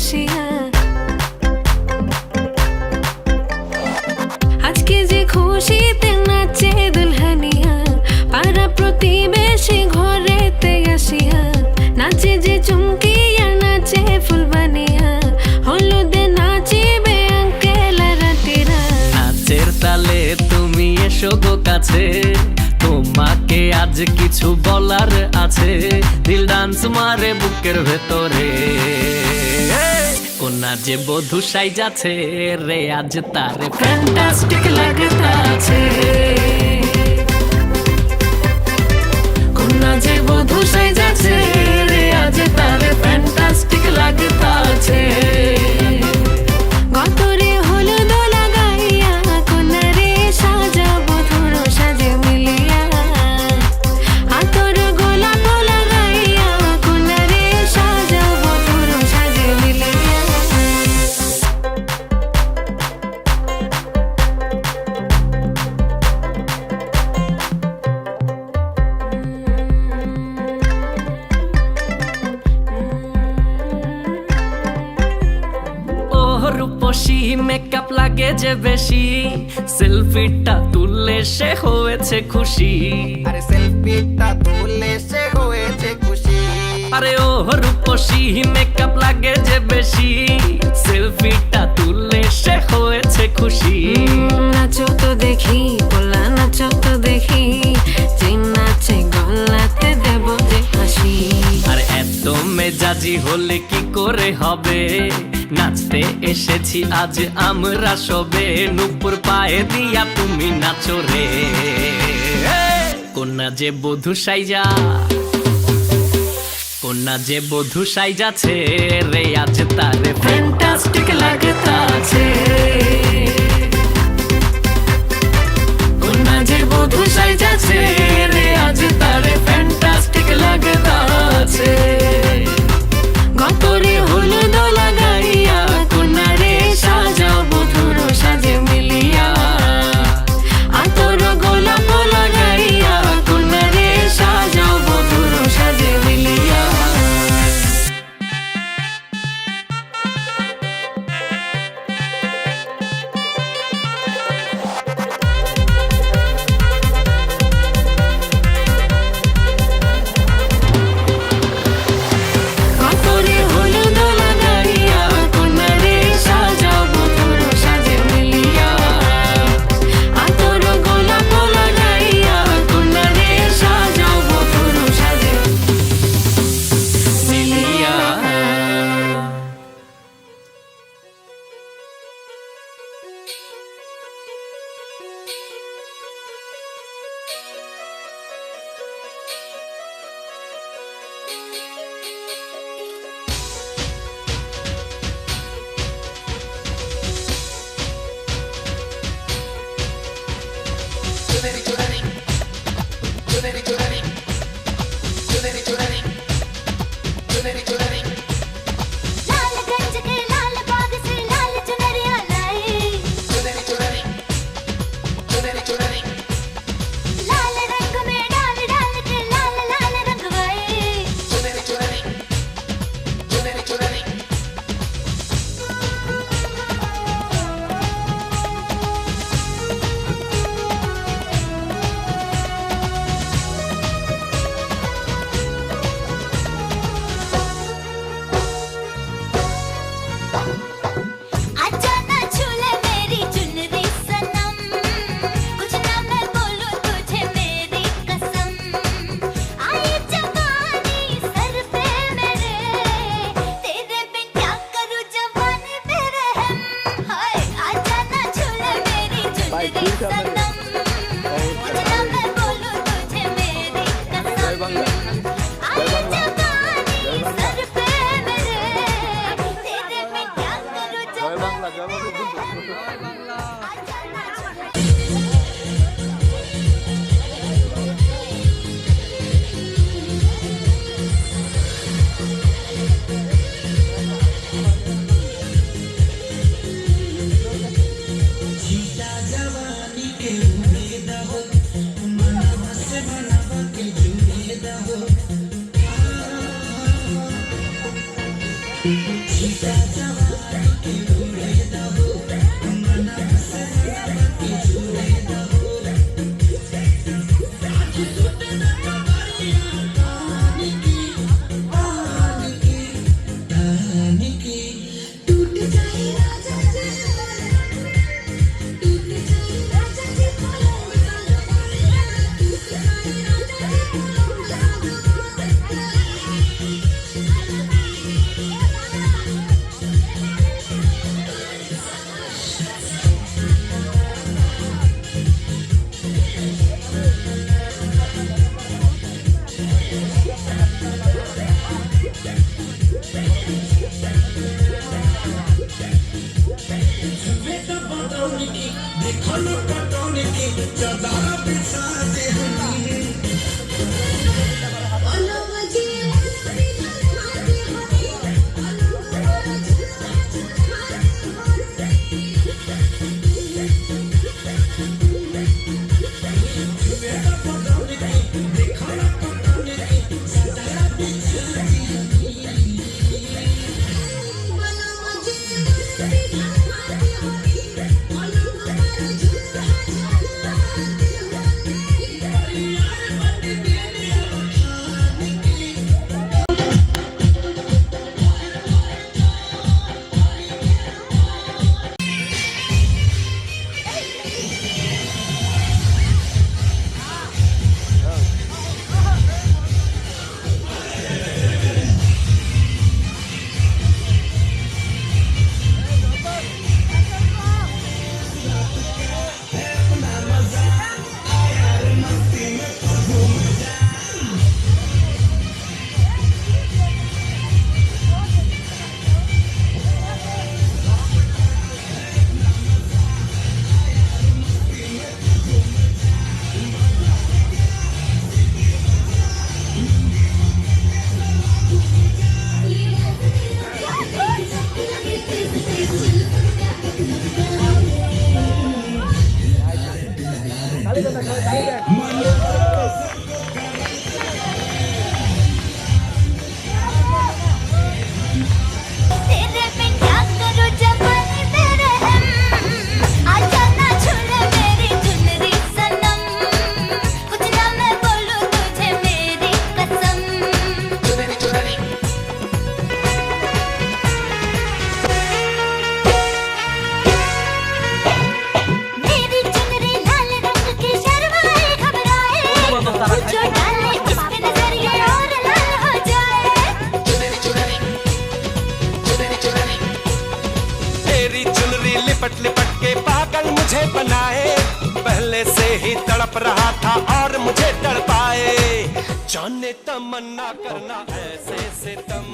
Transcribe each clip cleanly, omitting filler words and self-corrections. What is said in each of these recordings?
আসিয়া আজকে যে খুশিতে নাচে দুলহানিয়া পাড়া প্রতিবেশী ঘরেতে আসিয়া নাচে যে চুমকিয়া নাচে ফুলবানিয়া হলুদে নাচিবে আঙ্কেল রাতিরা নাচের তালে তুমি এসো গো কাছে তোমাকে আজ কিছু বলার আছে দিল ডান্স মারে বুকের ভেতরে কোনা যে বধূ সাইজাছে রে আজ তারে ফ্যান্টাস্টিক লাগতাছে কোনা যে বধূ সাইজাছে রে আজ তারে ফ্যান্টাস্টিক লাগতাছে গতরে হলুদ লাগাইয়া কোনারে সাজাবো ধুরো সাজে মিলিয়া আতর গোলাপ লাগাইয়া কোনারে সাজাবো ধুরো সাজে মিলিয়া রূপসী মেকআপ লাগে যে বেশি সেলফিটা তুললে সে হয়েছে খুশি আরে সেলফিটা তুলে সে হয়েছে খুশি আরে ও রূপসী মেকআপ লাগে যে বেশি সেলফিটা তুললে সে হয়েছে খুশি নাচো তো দেখি বলা নাচো তো দেখি যে নাচে গলাতে দেব যে হাসি আর এত মেজাজি হলে কি করে হবে নাচতে এসেছি আজ আমরা সবে নুপুর পায়ে দিয়া তুমি নাচো রে কোনা যে বধূ সাইজা কোনা যে বধূ সাইজাছে রে আজ তারে ফ্যান্টাস্টিক লাগতাছে কোনা যে বধূ সাইজাছে রে আজ তারে ফ্যান্টাস্টিক লাগতাছে গতরে হলুদ লাগাইয়া কোনারে সাজাবো ধুরো সাজে মিলিয়া আতর গোলাপ লাগাইয়া কোনারে সাজাবো ধুরো সাজে মিলিয়া लिपट लिपट के पागल मुझे बनाए, पहले से ही तड़प रहा था और मुझे तड़पाए। जाने तमन्ना करना ऐसे सितम।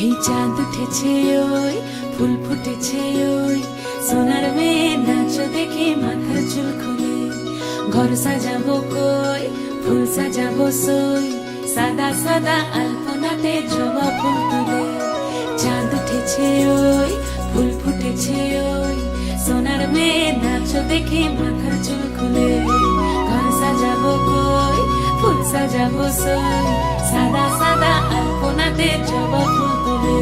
এই চাঁদ উঠেছে ওই ফুল ফুটেছে ওই সোনার মেয়ে নাচ দেখে মাথার চুল খুলে ঘর সাজাবো কই ফুল সাজাবো সই সাদা সাদা আলপনাতে জবা ফুল তুলে চাঁদ উঠেছে ওই ফুল ফুটেছে ওই সোনার মেয়ে নাচ দেখে মাথার চুল খুলে ঘর সাজাবো কই ফুল সাজাবো সই সাদা সাদা আলপনাতে জবা ফুল তুলে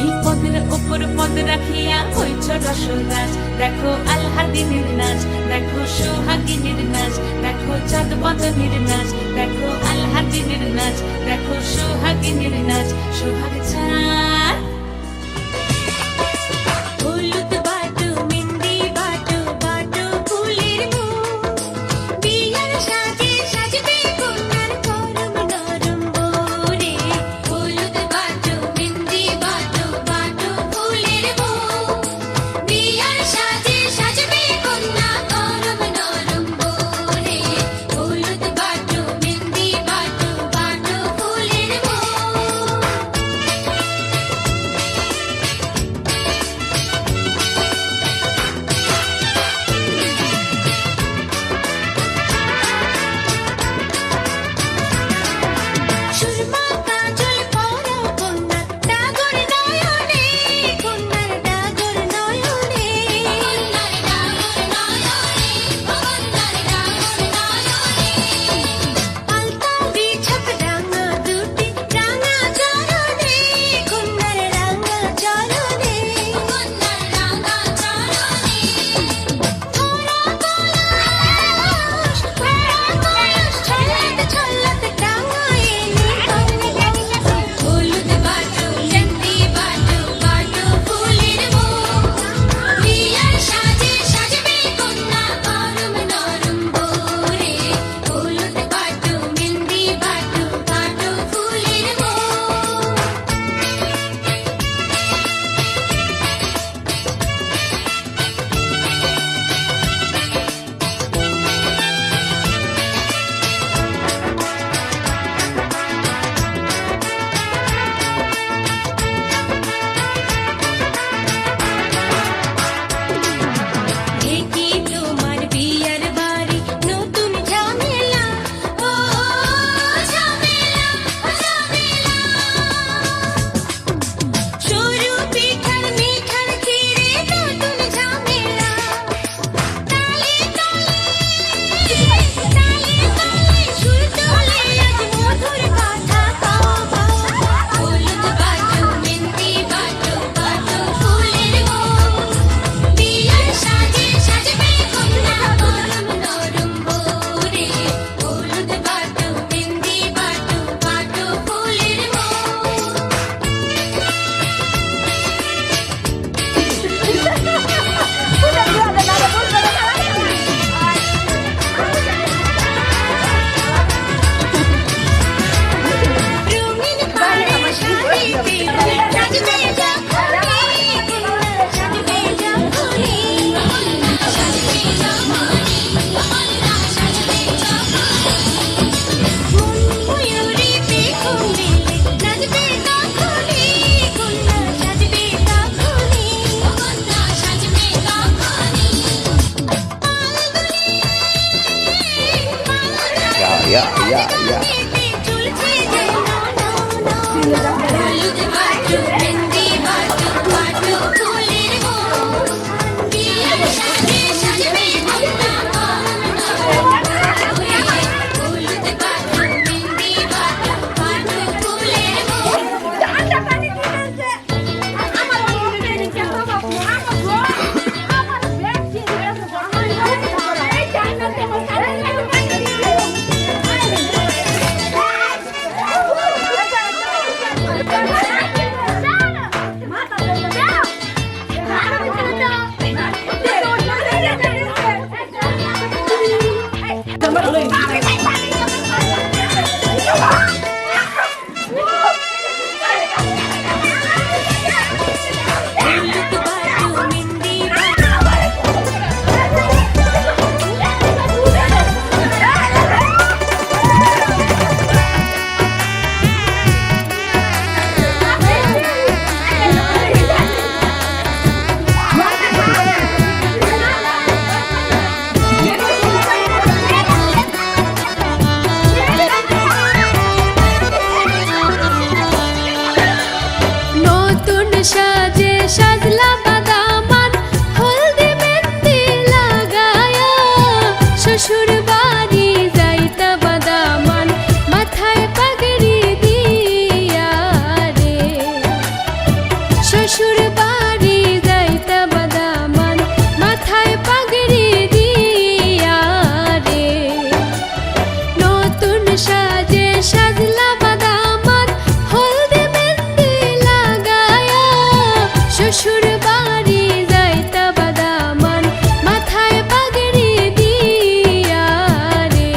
এই পদের ওপর পদ রাখিয়া হইছ রসরাজ দেখো আলহাদিনের নাচ দেখো সোহাগিনীর নাচ দেখো চাঁদ বদনের নাচ দেখো আলহাদিনের নাচ দেখো সোহাগিনীর নাচ সোহাগ চাঁদ হলুদ বাটু মেহেন্দি বাটু বাটু ফুলের বিয়ার সাজে সাজবে কন্যার করম নরম রে হলুদ বাটু মেহেন্দি বাটু বাটু ফুলের বিয়ার সাজে সাজবে কন্যা করম নরম রে হলুদ সাজে সাজলা বাদামান হলদি মেহেন্দি লাগায়া শ্বশুর বাড়ি যাইতা বাদামান মাথায় পাগড়ি দিয়া রে শ্বশুর বাড়ি যাইতা বাদামান মাথায় পাগড়ি দিয়া রে নতুন সাজে সাজলা বাদামান হলদি মেহেন্দি লাগায়া শ্বশুর বাড়ি যাইতা বাদামান মাথায় পাগড়ি দিয়া রে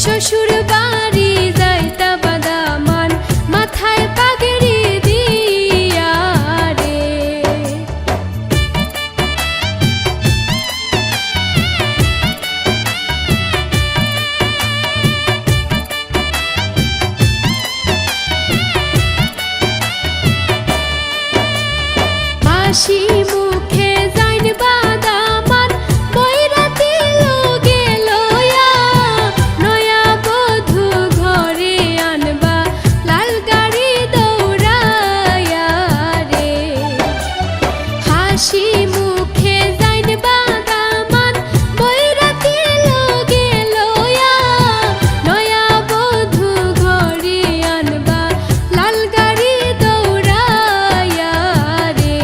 শ্বশুর বাড়ি যাইতা বাদামান মাথায় পাগড়ি দিয়া রে হাসি মুখে যাইন বাদামান বৈরাতি লোগে লয়া নয়া বধূ ঘরে আনবা লাল গাড়ি দৌড়ায়া রে হাসি মুখে যাইন বাদামান বৈরাতি লোগে লয়া নয়া বধূ ঘরে আনবা লাল গাড়ি দৌড়ায়া রে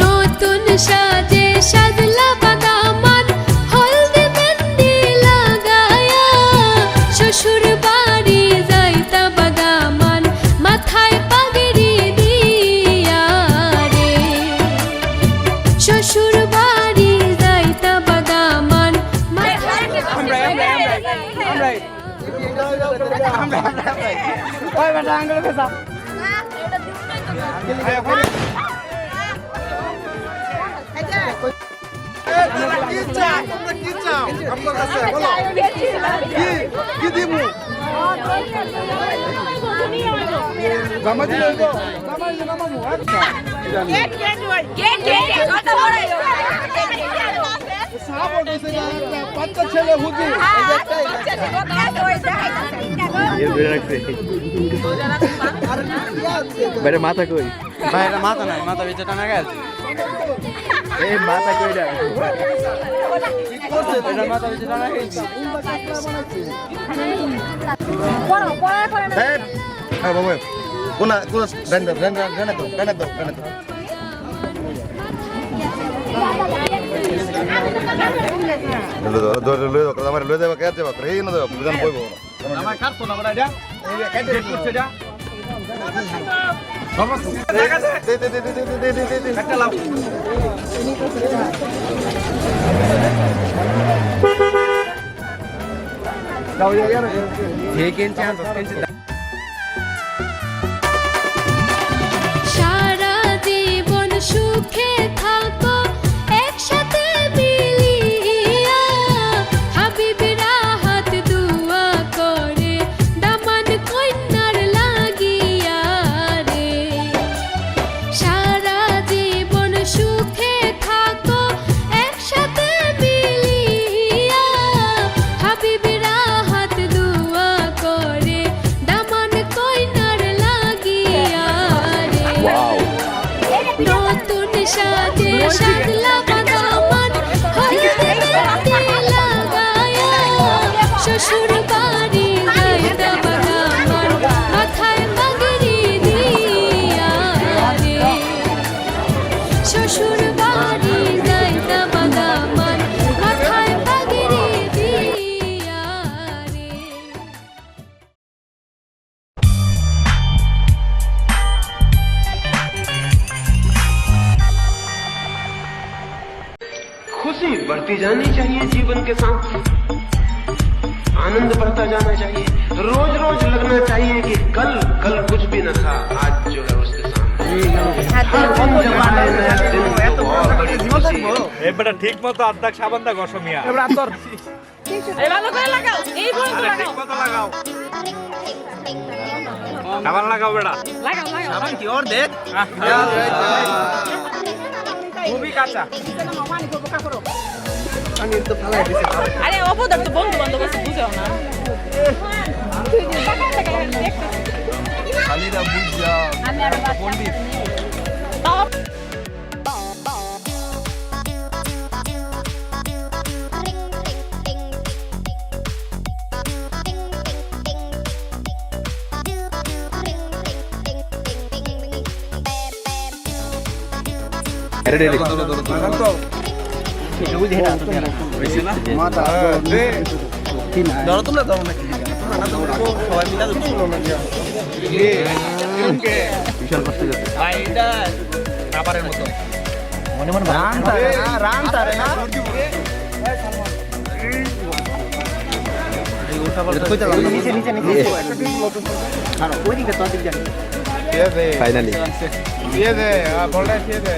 নতুন সাজে সাজলা বাদামান হলদি মেহেন্দি লাগায়া শ্বশুর বাড়ি যাইতা বাদামান মাথায় পাগড়ি দিয়া রে শ্বশুর বাড়ি যাইতা বাদামান মাথায় বাইরে মাথা কই বাইরে মাথা নাই মাথা বেঁচে টানা গেছে এই মাথা কই না এটা মাথা বেঁচে টানা গেছে হ্যাঁ বাবু কোনা কোনা রান্না রান্না রান্না তো রান্না তো রান্না তো আমার লয়ে যাবা কে যাবা রে না যাবা বুঝান কইবো আমার কাটতো না বড় এটা এই কাটে করছে এটা দে দে দে দে দে দে দে দে একটা লাভ দাও यार ঠিক ইঞ্চি আর 10 ইঞ্চি সারা জীবন সুখে থাকো একসাথে মিলিয়া হাবিবরা হাত দুয়া করে দামান কন্যার লাগিয়া রে সারা জীবন সুখে থাকো একসাথে মিলিয়া হাবিব শ্বশুর বাড়ি গায়দা বাদামান মাথায় পাগড়ি দিয়া রে শ্বশুর বাড়ি গায়দা বাদামান মাথায় পাগড়ি দিয়া রে खुशी बढ़ती जानी चाहिए जीवन के साथ आनंद बढ़ता जाना चाहिए रोज रोज लगना चाहिए कि कल कल कुछ भी न था आज जो है उसके सामने এবারে ঠিক মতো আদ্দাক সাবান দা গসমিয়া এবার তোর এই ভালো করে লাগাও এই পর্যন্ত লাগাও ঠিক মতো লাগাও সাবান লাগাও বেটা লাগাও লাগাও সাবান কি ওর দেখ খুবই কাঁচা আমি তো ফালাই দিছি আরে অপদার তো বন্ধু বান্ধব আছে বুঝাও না খালিদা বুঝা আমি আর পণ্ডিত ফাইনালি দিয়ে দে বলটা দিয়ে দে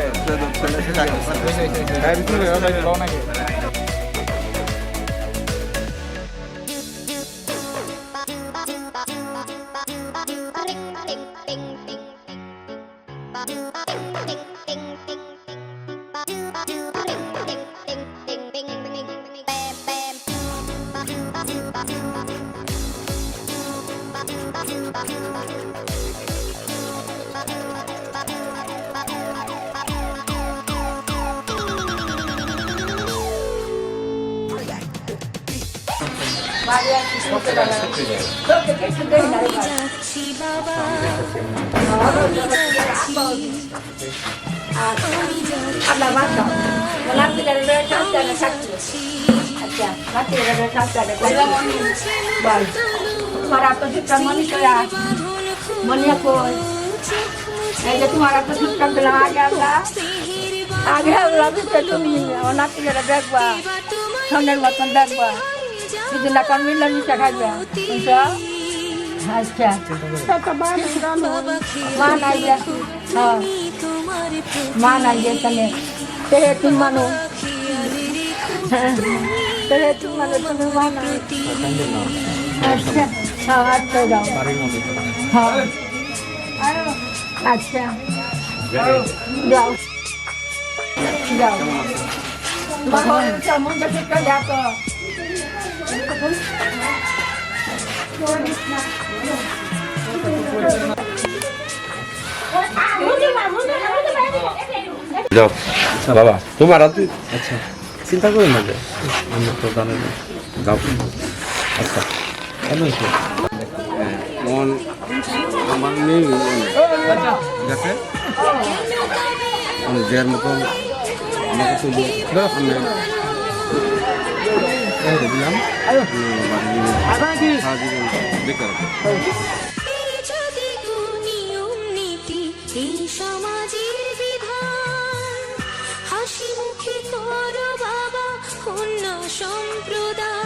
अच्छा मान आइए हाँ मान आइए तने तेरे तुम मानो तेरे तुम मानो तुम्हें मान अच्छा हाँ अच्छा जाओ हाँ अच्छा जाओ जाओ मुझे कर जाता যাও বাবা তোমার হাতে আচ্ছা চিন্তা করেন না আমরা তো জানেন যাও আচ্ছা কেন মন আমার নেই ঠিক আছে যার মতন আমাকে তো দিলাম বেকার সমাজের বিধান হাসি মুখে কর বাবা অন্য সম্প্রদায়